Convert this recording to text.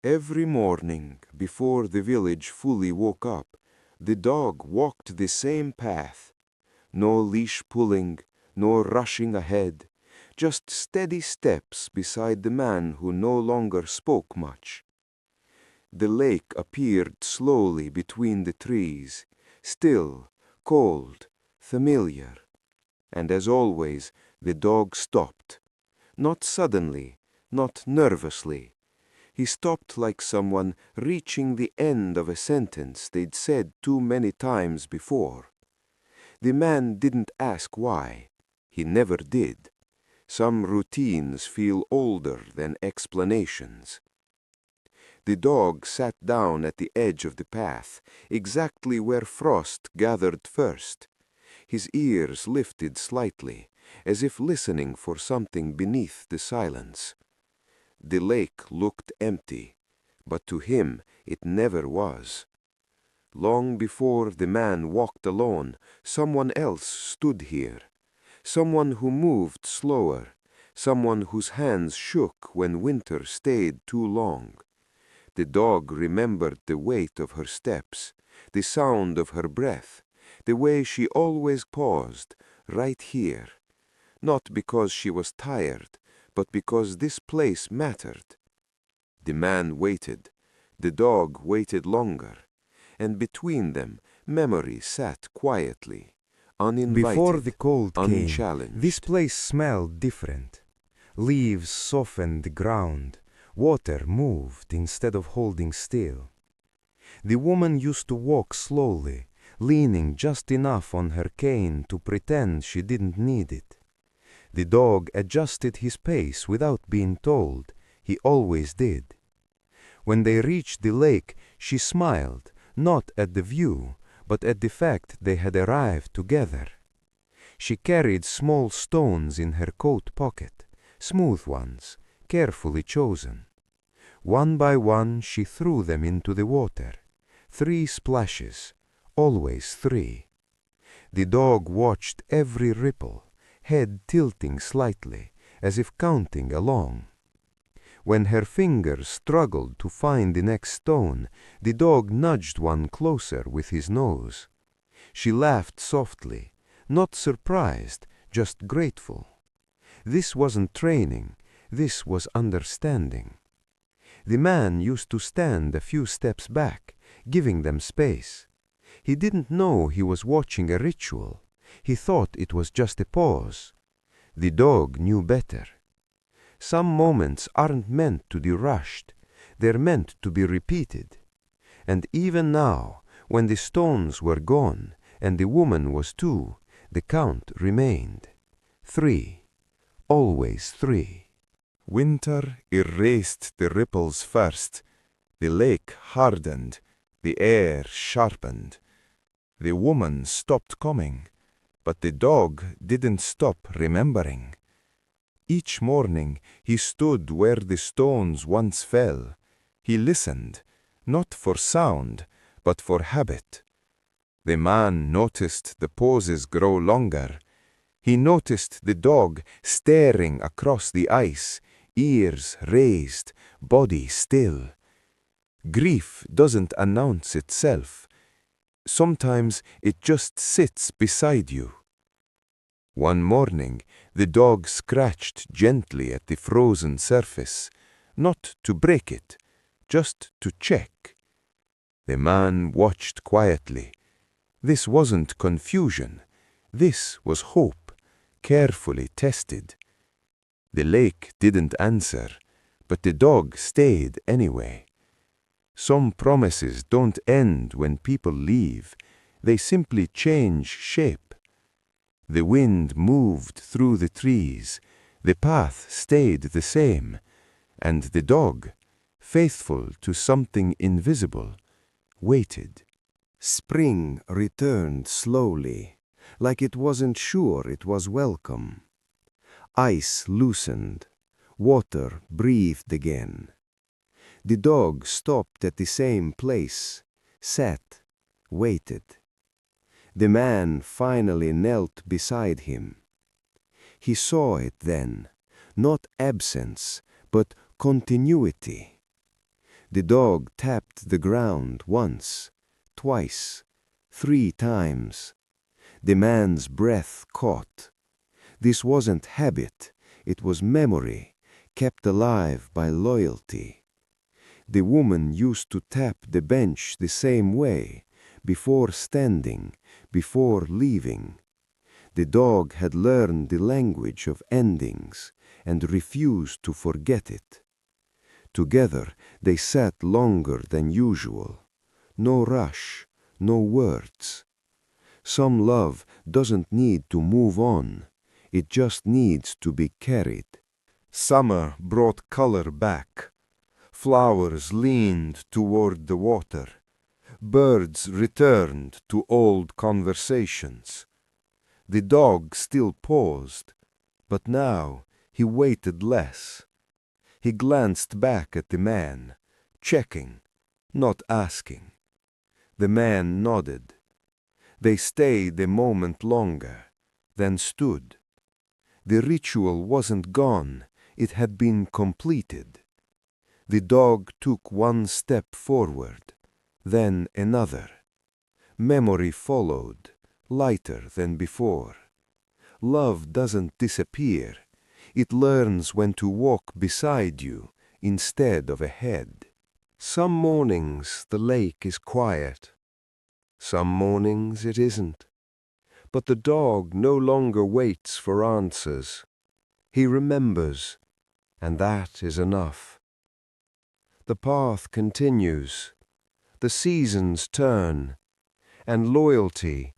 Every morning, before the village fully woke up, the dog walked the same path. No leash pulling, no rushing ahead, just steady steps beside the man who no longer spoke much. The lake appeared slowly between the trees, still, cold, familiar. And as always, the dog stopped. Not suddenly, not nervously. He stopped like someone reaching the end of a sentence they'd said too many times before. The man didn't ask why. He never did. Some routines feel older than explanations. The dog sat down at the edge of the path, exactly where frost gathered first. His ears lifted slightly, as if listening for something beneath the silence. The lake looked empty, but to him it never was. Long before the man walked alone, someone else stood here. Someone who moved slower, someone whose hands shook when winter stayed too long. The dog remembered the weight of her steps, the sound of her breath, the way she always paused, right here. Not because she was tired, but because this place mattered. The man waited. The dog waited longer. And between them, memory sat quietly, uninvited, Before the cold came, unchallenged. this place smelled different. Leaves softened the ground. Water moved instead of holding still. The woman used to walk slowly, leaning just enough on her cane to pretend she didn't need it. The dog adjusted his pace without being told. He always did. When they reached the lake, she smiled, not at the view, but at the fact they had arrived together. She carried small stones in her coat pocket, smooth ones, carefully chosen. One by one she threw them into the water. 3 splashes, always 3. The dog watched every ripple, head tilting slightly, as if counting along. When her fingers struggled to find the next stone, the dog nudged one closer with his nose. She laughed softly, not surprised, just grateful. This wasn't training, this was understanding. The man used to stand a few steps back, giving them space. He didn't know he was watching a ritual. He thought it was just a pause. The dog knew better. Some moments aren't meant to be rushed. They're meant to be repeated. And even now, when the stones were gone and the woman was too, the count remained. 3. Always 3. Winter erased the ripples first. The lake hardened. The air sharpened. The woman stopped coming, but the dog didn't stop remembering. Each morning he stood where the stones once fell. He listened, not for sound, but for habit. The man noticed the pauses grow longer. He noticed the dog staring across the ice, ears raised, body still. Grief doesn't announce itself. Sometimes it just sits beside you. One morning, the dog scratched gently at the frozen surface, not to break it, just to check. The man watched quietly. This wasn't confusion. This was hope, carefully tested. The lake didn't answer, but the dog stayed anyway. Some promises don't end when people leave. They simply change shape. The wind moved through the trees. The path stayed the same. And the dog, faithful to something invisible, waited. Spring returned slowly, like it wasn't sure it was welcome. Ice loosened. Water breathed again. The dog stopped at the same place, sat, waited. The man finally knelt beside him. He saw it then, not absence, but continuity. The dog tapped the ground once, twice, 3 times. The man's breath caught. This wasn't habit, it was memory, kept alive by loyalty. The woman used to tap the bench the same way, before standing, before leaving. The dog had learned the language of endings and refused to forget it. Together they sat longer than usual. No rush, no words. Some love doesn't need to move on. It just needs to be carried. Summer brought color back. Flowers leaned toward the water. Birds returned to old conversations. The dog still paused, but now he waited less. He glanced back at the man, checking, not asking. The man nodded. They stayed a moment longer, then stood. The ritual wasn't gone, it had been completed. The dog took one step forward, then another. Memory followed, lighter than before. Love doesn't disappear. It learns when to walk beside you instead of ahead. Some mornings the lake is quiet. Some mornings it isn't. But the dog no longer waits for answers. He remembers, and that is enough. The path continues. The seasons turn, and loyalty